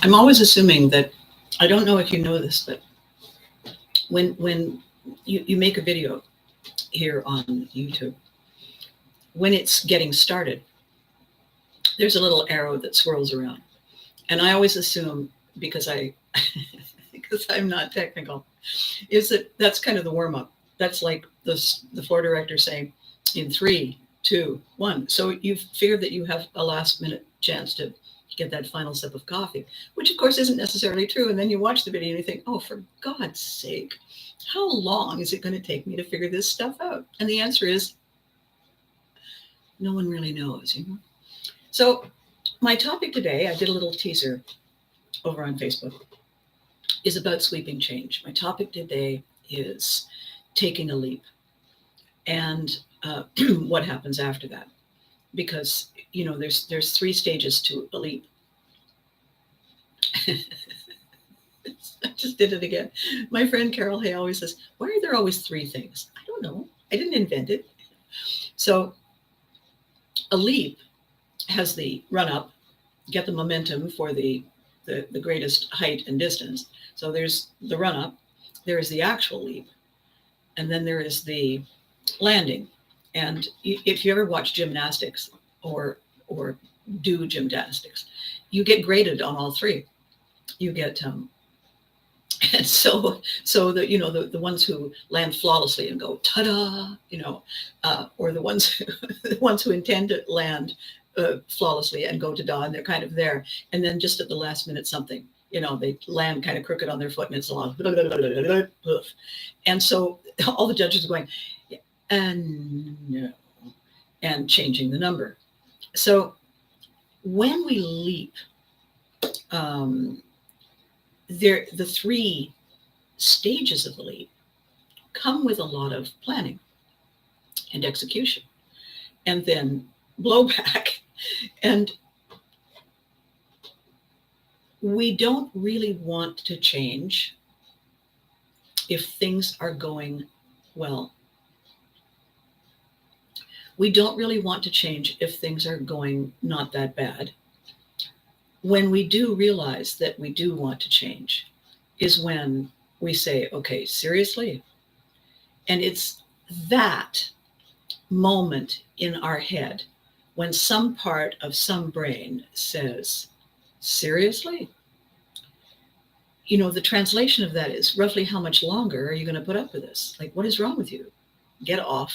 I'm always assuming that, I don't know if you know this, but when you make a video here on YouTube, when it's getting started, there's a little arrow that swirls around. And I always assume, because because I'm not technical, is that that's kind of the warm up. That's like the floor director saying, in 3, 2, 1. So you figure that you have a last minute chance to get that final sip of coffee, which of course isn't necessarily true. And then you watch the video and you think, oh, for God's sake, how long is it going to take me to figure this stuff out? And the answer is, no one really knows. So my topic today, I did a little teaser over on Facebook, is about sweeping change. My topic today is taking a leap and what happens after that. Because, there's 3 stages to a leap. I just did it again. My friend Carol Hay always says, why are there always 3 things? I don't know. I didn't invent it. So a leap has the run up, get the momentum for the greatest height and distance. So there's the run up, there is the actual leap, and then there is the landing. And if you ever watch gymnastics or do gymnastics, you get graded on all 3. You get and so the ones who land flawlessly and go ta-da, or the ones who intend to land flawlessly and go ta-da, and they're kind of there, and then just at the last minute something, they land kind of crooked on their foot and it's a lot of and so all the judges are going, and no, and changing the number. So when we leap, the 3 stages of the leap come with a lot of planning and execution, and then blowback. And we don't really want to change if things are going well. We don't really want to change if things are going not that bad. When we do realize that we do want to change is when we say, okay, seriously? And it's that moment in our head when some part of some brain says, seriously? The translation of that is, roughly how much longer are you going to put up with this? Like, what is wrong with you? Get off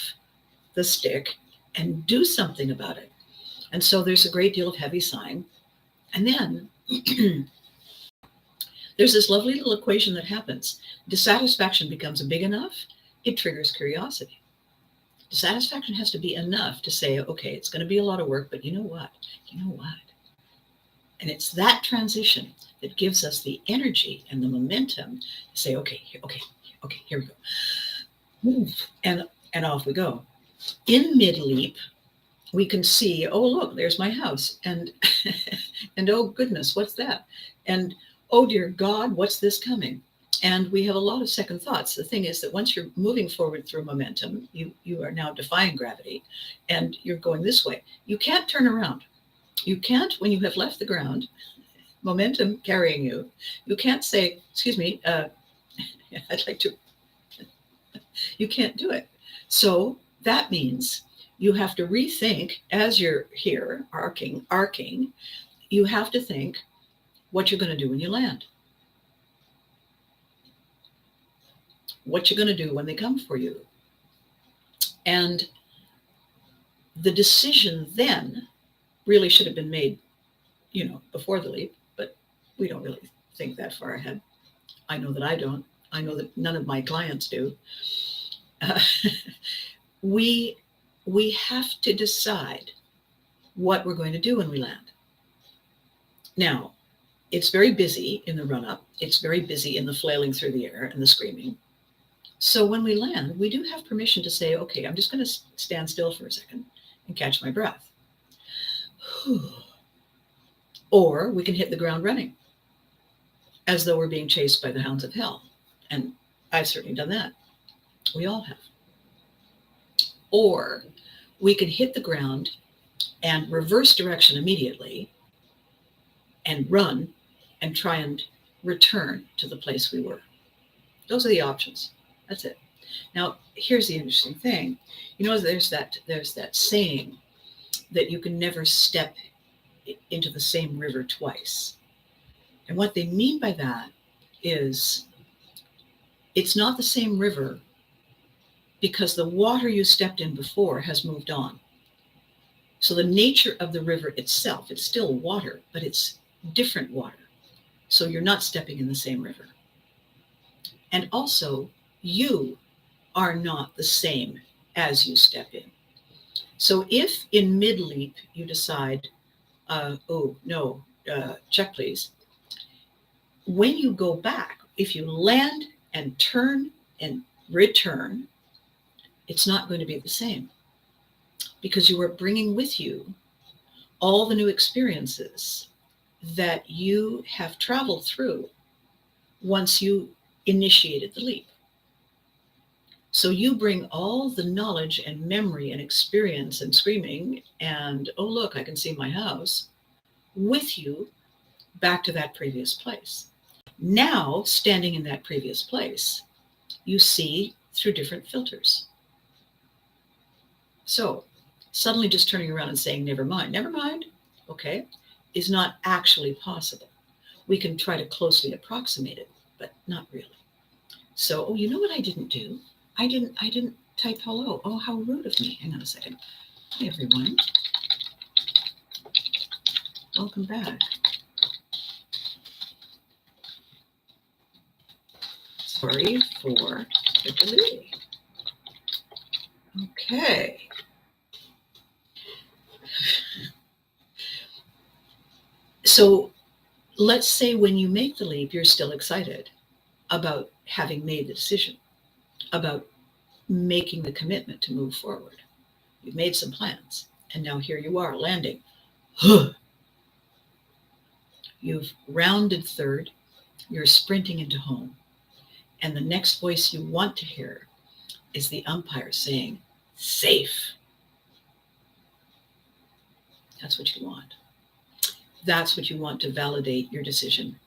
the stick and do something about it. And so there's a great deal of heavy sighing. And then there's this lovely little equation that happens. Dissatisfaction becomes big enough, it triggers curiosity. Dissatisfaction has to be enough to say, okay, it's going to be a lot of work, but you know what? And it's that transition that gives us the energy and the momentum to say, okay, here we go. Move. And off we go. In mid-leap, we can see, oh, look, there's my house. And oh, goodness, what's that? And, oh, dear God, what's this coming? And we have a lot of second thoughts. The thing is that once you're moving forward through momentum, you are now defying gravity, and you're going this way. You can't turn around. You can't, when you have left the ground, momentum carrying you, you can't say, excuse me, I'd like to. You can't do it. So that means you have to rethink as you're here, arcing, you have to think what you're going to do when you land. What you're going to do when they come for you. And the decision then really should have been made, before the leap, but we don't really think that far ahead. I know that I don't. I know that none of my clients do. We have to decide what we're going to do when we land. Now, it's very busy in the run-up. It's very busy in the flailing through the air and the screaming. So when we land, we do have permission to say, okay, I'm just going to stand still for a second and catch my breath. Or we can hit the ground running as though we're being chased by the hounds of hell. And I've certainly done that. We all have. Or we can hit the ground and reverse direction immediately and run and try and return to the place we were. Those are the options. That's it. Now, here's the interesting thing. There's that saying that you can never step into the same river twice. And what they mean by that is it's not the same river because the water you stepped in before has moved on. So the nature of the river itself, it's still water, but it's different water. So you're not stepping in the same river. And also, you are not the same as you step in. So if in mid-leap you decide, oh, no, check please, when you go back, if you land and turn and return, it's not going to be the same because you are bringing with you all the new experiences that you have traveled through once you initiated the leap. So you bring all the knowledge and memory and experience and screaming and, oh, look, I can see my house with you back to that previous place. Now, standing in that previous place, you see through different filters. So suddenly just turning around and saying, never mind, okay, is not actually possible. We can try to closely approximate it, but not really. So, oh, you know what I didn't do? I didn't type hello. Oh, how rude of me. Hang on a second. Hi, everyone. Welcome back. Sorry for the delay. Okay. So let's say when you make the leap, you're still excited about having made the decision, about making the commitment to move forward. You've made some plans, and now here you are landing. You've rounded third, you're sprinting into home, and the next voice you want to hear is the umpire saying, safe. That's what you want. That's what you want to validate your decision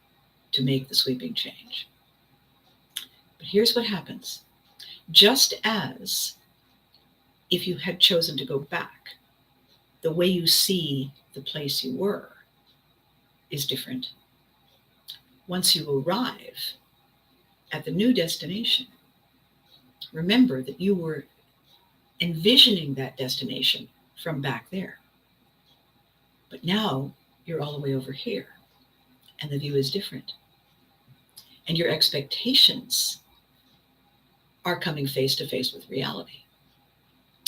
to make the sweeping change. But here's what happens. Just as if you had chosen to go back, the way you see the place you were is different. Once you arrive at the new destination, remember that you were envisioning that destination from back there. But now you're all the way over here, and the view is different. And your expectations are coming face to face with reality.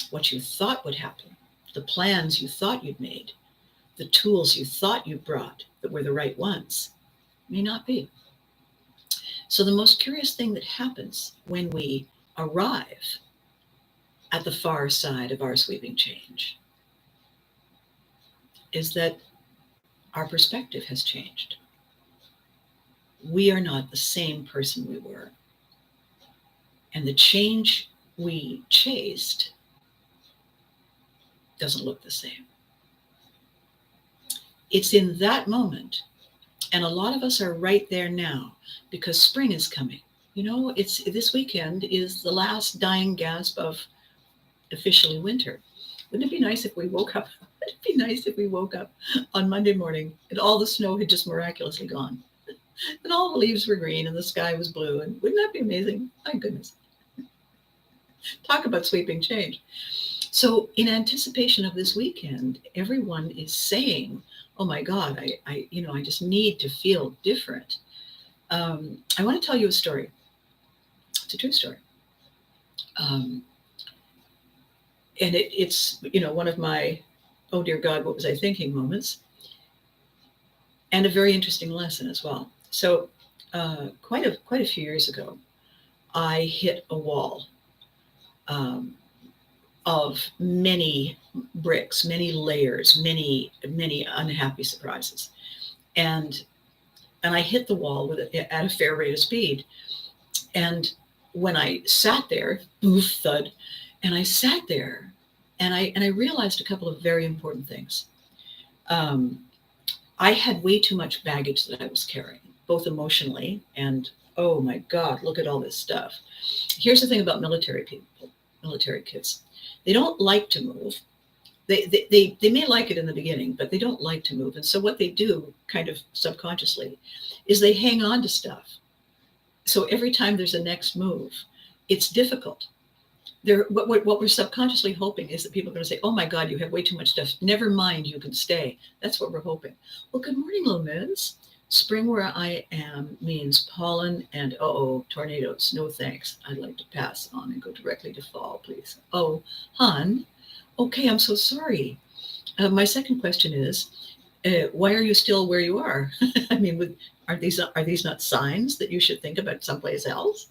What you thought would happen, the plans you thought you'd made, the tools you thought you brought that were the right ones, may not be. So the most curious thing that happens when we arrive at the far side of our sweeping change is that our perspective has changed. We are not the same person we were. And the change we chased doesn't look the same. It's in that moment, and a lot of us are right there now because spring is coming. It's this weekend is the last dying gasp of officially winter. Wouldn't it be nice if we woke up? Wouldn't it be nice if we woke up on Monday morning and all the snow had just miraculously gone, and all the leaves were green and the sky was blue? And wouldn't that be amazing? My goodness. Talk about sweeping change. So in anticipation of this weekend, everyone is saying, oh my God, I just need to feel different. I want to tell you a story. It's a true story. And it's one of my, oh dear God, what was I thinking moments, and a very interesting lesson as well. So quite a few years ago, I hit a wall of many bricks, many layers, many unhappy surprises, and I hit the wall at a fair rate of speed. And when I sat there, boof, thud, and I sat there, and I realized a couple of very important things. I had way too much baggage that I was carrying, both emotionally and, oh my God, look at all this stuff. Here's the thing about military people, military kids. They don't like to move. They may like it in the beginning, but they don't like to move. And so what they do kind of subconsciously is they hang on to stuff. So every time there's a next move, it's difficult. What we're subconsciously hoping is that people are going to say, oh my God, you have way too much stuff. Never mind, you can stay. That's what we're hoping. Well, good morning, Lomez. Spring where I am means pollen and tornadoes. No thanks. I'd like to pass on and go directly to fall, please. Oh, hon. Okay, I'm so sorry. My second question is, why are you still where you are? I mean, are these not signs that you should think about someplace else?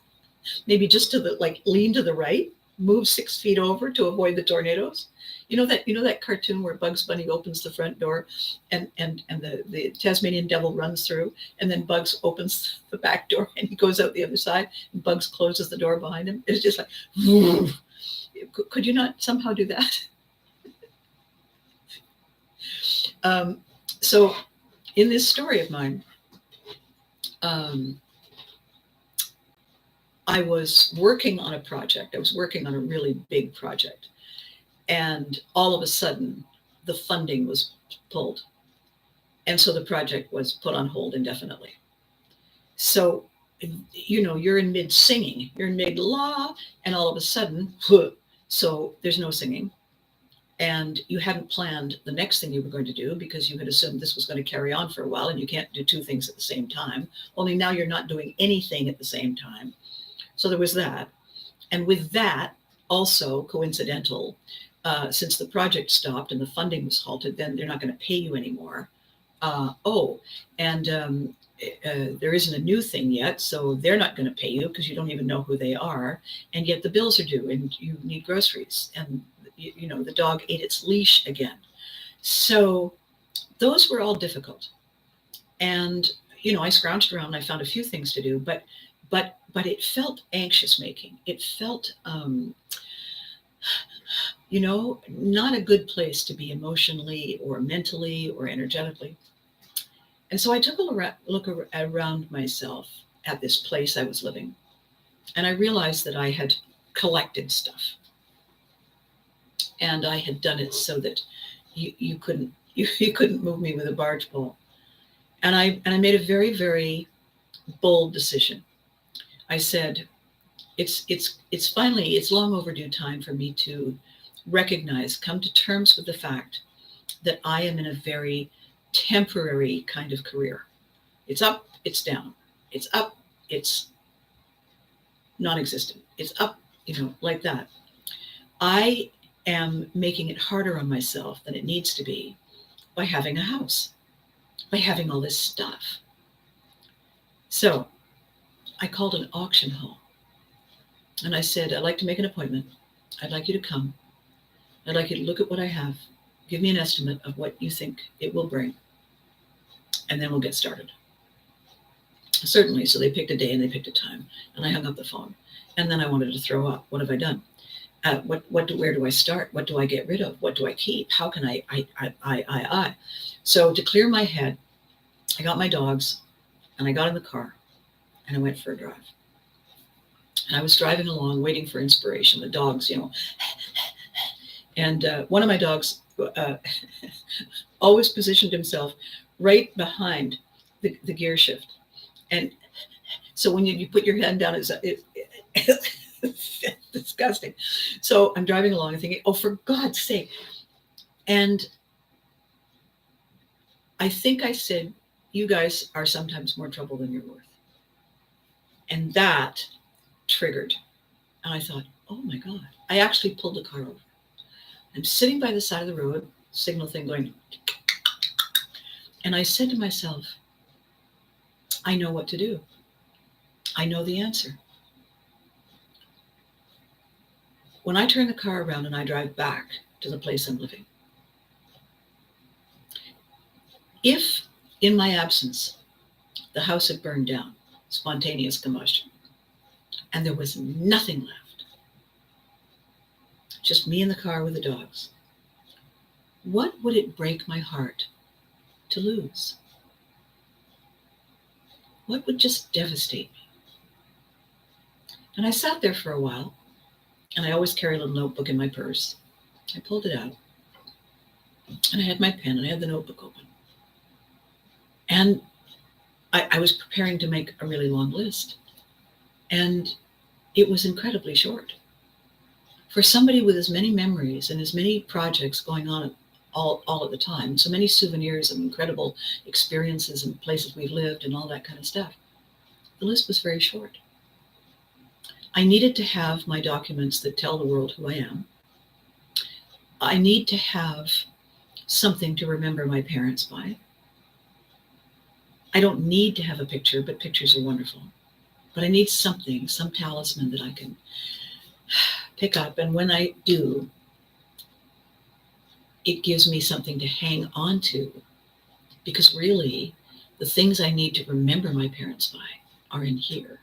Maybe just to lean to the right, move 6 feet over to avoid the tornadoes. You know that cartoon where Bugs Bunny opens the front door, and the Tasmanian devil runs through, and then Bugs opens the back door and he goes out the other side, and Bugs closes the door behind him. It's just like, could you not somehow do that? So in this story of mine, I was working on a project. I was working on a really big project. And all of a sudden, the funding was pulled. And so the project was put on hold indefinitely. So, you're in mid singing, you're in mid la, and all of a sudden, so there's no singing. And you hadn't planned the next thing you were going to do because you had assumed this was going to carry on for a while, and you can't do two things at the same time. Only now you're not doing anything at the same time. So there was that. And with that, also coincidental, since the project stopped and the funding was halted, then they're not going to pay you anymore. There isn't a new thing yet, so they're not going to pay you because you don't even know who they are. And yet the bills are due and you need groceries. And, the dog ate its leash again. So those were all difficult. And, I scrounged around and I found a few things to do, but it felt anxious making. It felt, not a good place to be emotionally or mentally or energetically. And so I took a look around myself at this place I was living, and I realized that I had collected stuff, and I had done it so that you couldn't move me with a barge pole. And I made a very, very bold decision. I said, it's long overdue time for me to come to terms with the fact that I am in a very temporary kind of career. It's up, it's down. It's up, it's non-existent. It's up, like that. I am making it harder on myself than it needs to be by having a house, by having all this stuff. So I called an auction hall and I said, I'd like to make an appointment. I'd like you to come. I'd like you to look at what I have. Give me an estimate of what you think it will bring. And then we'll get started. Certainly. So they picked a day and they picked a time. And I hung up the phone. And then I wanted to throw up. What have I done? Where do I start? What do I get rid of? What do I keep? How can I? So to clear my head, I got my dogs and I got in the car and I went for a drive. And I was driving along, waiting for inspiration. The dogs, and one of my dogs always positioned himself right behind the gear shift. And so when you put your hand down, it's disgusting. So I'm driving along and thinking, oh, for God's sake. And I think I said, you guys are sometimes more trouble than you're worth. And that triggered. And I thought, oh my God. I actually pulled the car over. I'm sitting by the side of the road, signal thing going. And I said to myself, I know what to do. I know the answer. When I turn the car around and I drive back to the place I'm living, if in my absence, the house had burned down, spontaneous combustion, and there was nothing left, just me in the car with the dogs, what would it break my heart to lose? what would just devastate me? And I sat there for a while, and I always carry a little notebook in my purse. I pulled it out, and I had my pen, and I had the notebook open. And I was preparing to make a really long list. And it was incredibly short. For somebody with as many memories and as many projects going on all at the time, so many souvenirs and incredible experiences and places we've lived and all that kind of stuff, the list was very short. I needed to have my documents that tell the world who I am. I need to have something to remember my parents by. I don't need to have a picture, but pictures are wonderful. But I need something, some talisman that I can pick up. And when I do, it gives me something to hang on to. Because really, the things I need to remember my parents by are in here.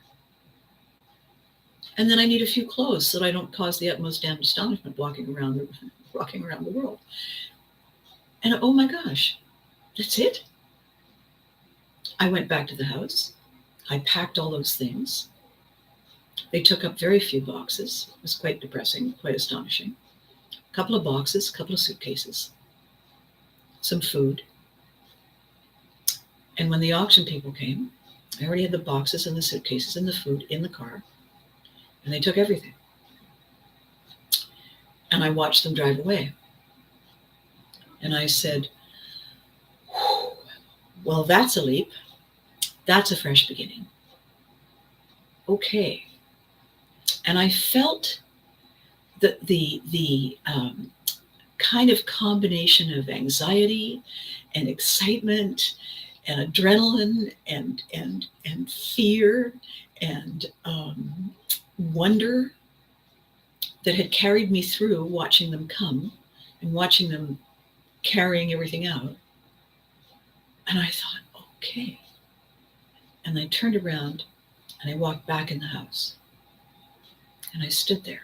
And then I need a few clothes so that I don't cause the utmost damned astonishment walking around the world. And oh my gosh, that's it. I went back to the house. I packed all those things. They took up very few boxes. It was quite depressing, quite astonishing. A couple of boxes, a couple of suitcases, some food. And when the auction people came, I already had the boxes and the suitcases and the food in the car. And they took everything. And I watched them drive away. And I said, well, that's a leap. That's a fresh beginning. Okay. And I felt that the kind of combination of anxiety and excitement and adrenaline and fear and wonder that had carried me through watching them come and watching them carrying everything out. And I thought, okay. And I turned around and I walked back in the house. And I stood there.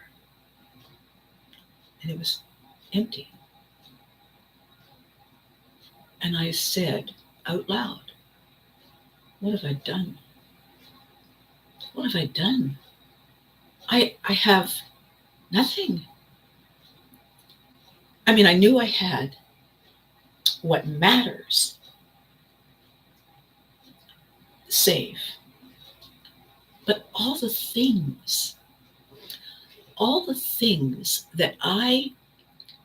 And it was empty. And I said out loud, what have I done? What have I done? I have nothing. I mean, I knew I had what matters safe. But all the things that I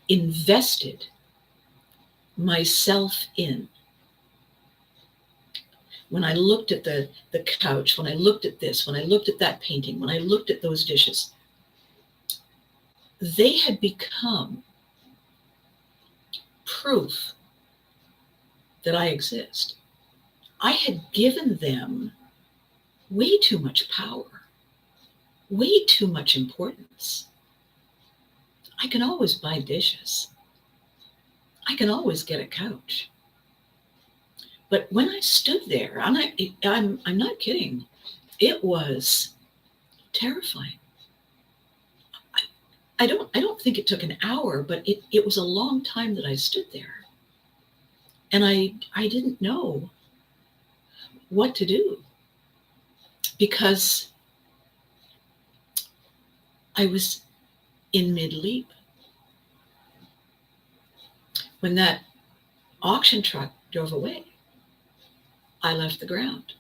invested myself in, when I looked at the couch, when I looked at this, when I looked at that painting, when I looked at those dishes, they had become proof that I exist. I had given them way too much power, way too much importance. I can always buy dishes. I can always get a couch. But when I stood there, and I'm not kidding, it was terrifying. I don't think it took an hour, but it was a long time that I stood there. And I didn't know what to do because I was in mid-leap. When that auction truck drove away, I left the ground.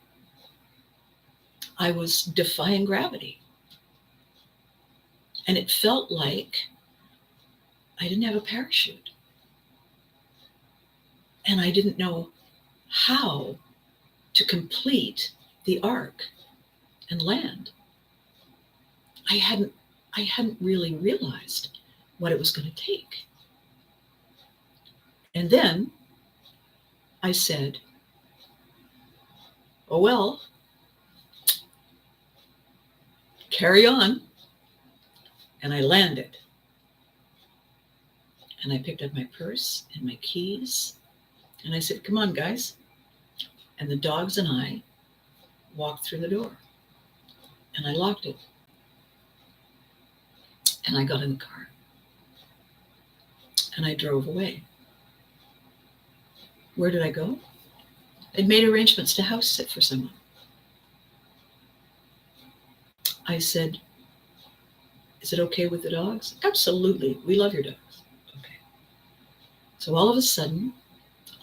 I was defying gravity. And it felt like I didn't have a parachute. And I didn't know how to complete the arc and land. I hadn't really realized what it was going to take. And then I said, oh, well, carry on. And I landed. And I picked up my purse and my keys. And I said, come on, guys. And the dogs and I walked through the door. And I locked it. And I got in the car. And I drove away. Where did I go? I'd made arrangements to house sit for someone. I said, is it okay with the dogs? Absolutely. We love your dogs. Okay. So all of a sudden,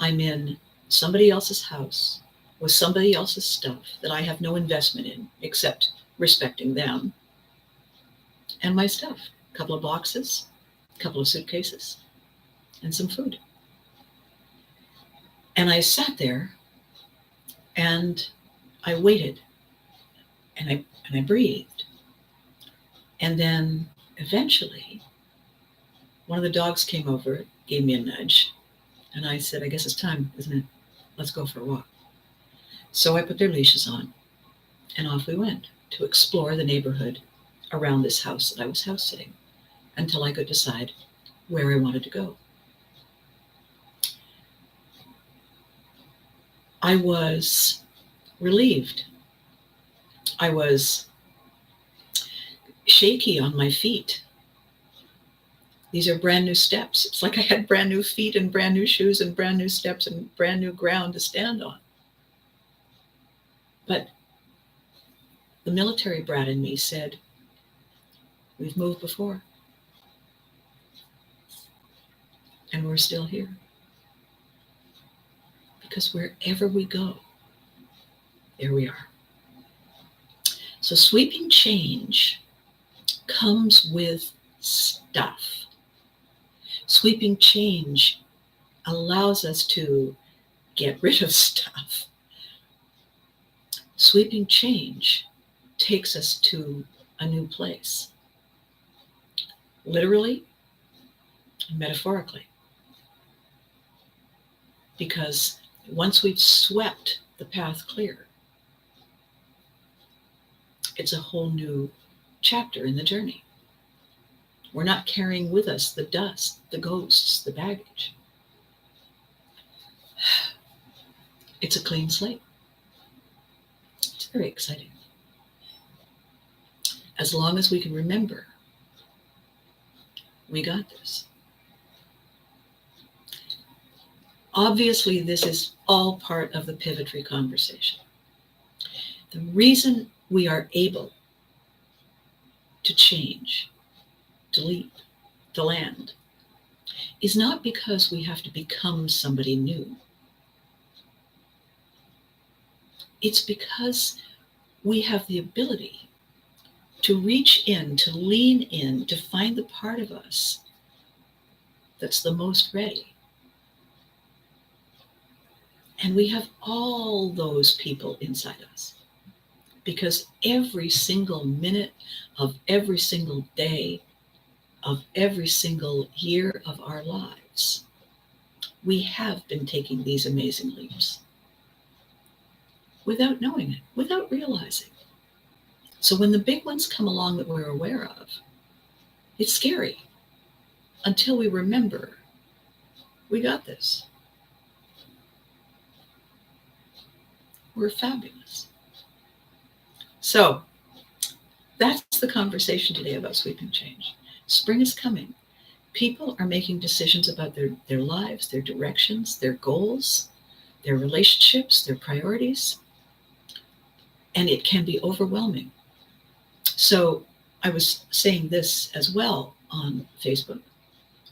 I'm in somebody else's house with somebody else's stuff that I have no investment in except respecting them and my stuff. A couple of boxes, a couple of suitcases, and some food. And I sat there and I waited and I breathed. And then eventually one of the dogs came over, gave me a nudge, and I said, I guess it's time, isn't it? Let's go for a walk. So I put their leashes on and off we went to explore the neighborhood around this house that I was house sitting until I could decide where I wanted to go. I was relieved. I was shaky on my feet. These are brand new steps. It's like I had brand new feet and brand new shoes and brand new steps and brand new ground to stand on. But the military brat in me said, we've moved before. And we're still here. Because wherever we go, there we are. So sweeping change comes with stuff. Sweeping change allows us to get rid of stuff. Sweeping change takes us to a new place. Literally and metaphorically. Because once we've swept the path clear, it's a whole new chapter in the journey. We're not carrying with us the dust, the ghosts, the baggage. It's a clean slate. It's very exciting. As long as we can remember, we got this. Obviously, this is all part of the pivotry conversation. The reason we are able to change, to leap, to land, is not because we have to become somebody new. It's because we have the ability to reach in, to lean in, to find the part of us that's the most ready. And we have all those people inside us. Because every single minute of every single day of every single year of our lives, we have been taking these amazing leaps without knowing it, without realizing. So when the big ones come along that we're aware of, it's scary until we remember we got this. We're fabulous. So that's the conversation today about sweeping change. Spring is coming. People are making decisions about their lives, their directions, their goals, their relationships, their priorities, and it can be overwhelming. So I was saying this as well on Facebook.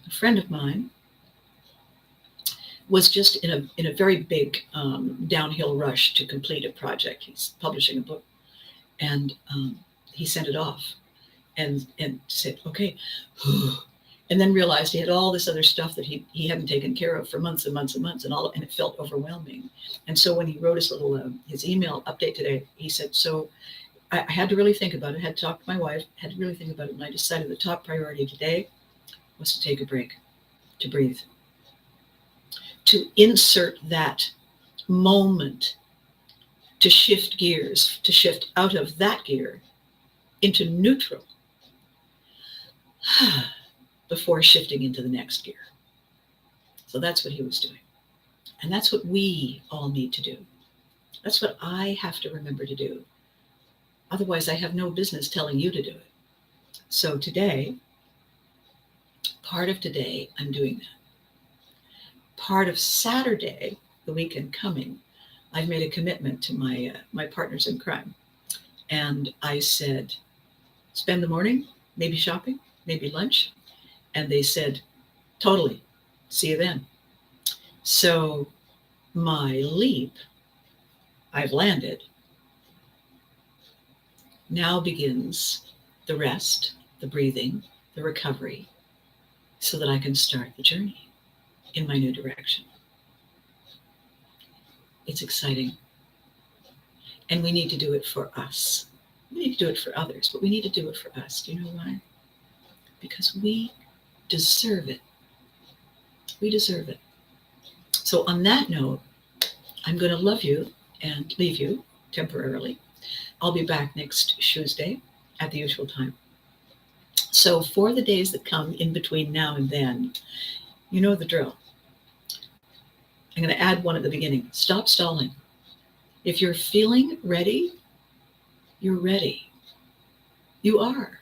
A friend of mine was just in a very big downhill rush to complete a project. He's publishing a book, and he sent it off and said, okay, and then realized he had all this other stuff that he hadn't taken care of for months and months and months, and it felt overwhelming. And so when he wrote his email update today, he said, so I had to really think about it, had to talk to my wife, had to really think about it, and I decided the top priority today was to take a break, to breathe, to insert that moment, to shift gears, to shift out of that gear into neutral before shifting into the next gear. So that's what he was doing. And that's what we all need to do. That's what I have to remember to do. Otherwise, I have no business telling you to do it. So today, part of today, I'm doing that. Part of Saturday, the weekend coming, I've made a commitment to my partners in crime. And I said, spend the morning, maybe shopping, maybe lunch. And they said, totally, see you then. So my leap, I've landed. Now begins the rest, the breathing, the recovery, so that I can start the journey in my new direction. It's exciting. And we need to do it for us. We need to do it for others, but we need to do it for us. Do you know why? Because we deserve it. We deserve it. So on that note, I'm going to love you and leave you temporarily. I'll be back next Tuesday at the usual time. So for the days that come in between now and then, you know the drill. I'm going to add one at the beginning. Stop stalling. If you're feeling ready, you're ready. You are.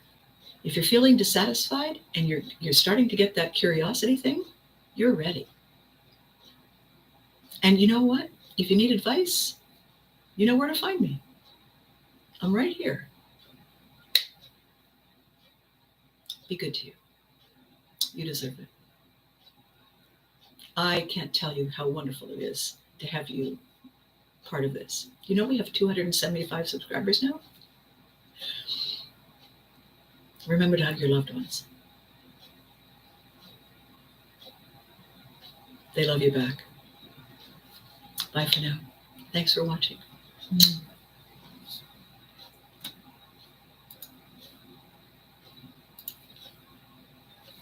If you're feeling dissatisfied and you're starting to get that curiosity thing, you're ready. And you know what? If you need advice, you know where to find me. I'm right here. Be good to you. You deserve it. I can't tell you how wonderful it is to have you part of this. You know we have 275 subscribers now? Remember to hug your loved ones. They love you back. Bye for now. Thanks for watching.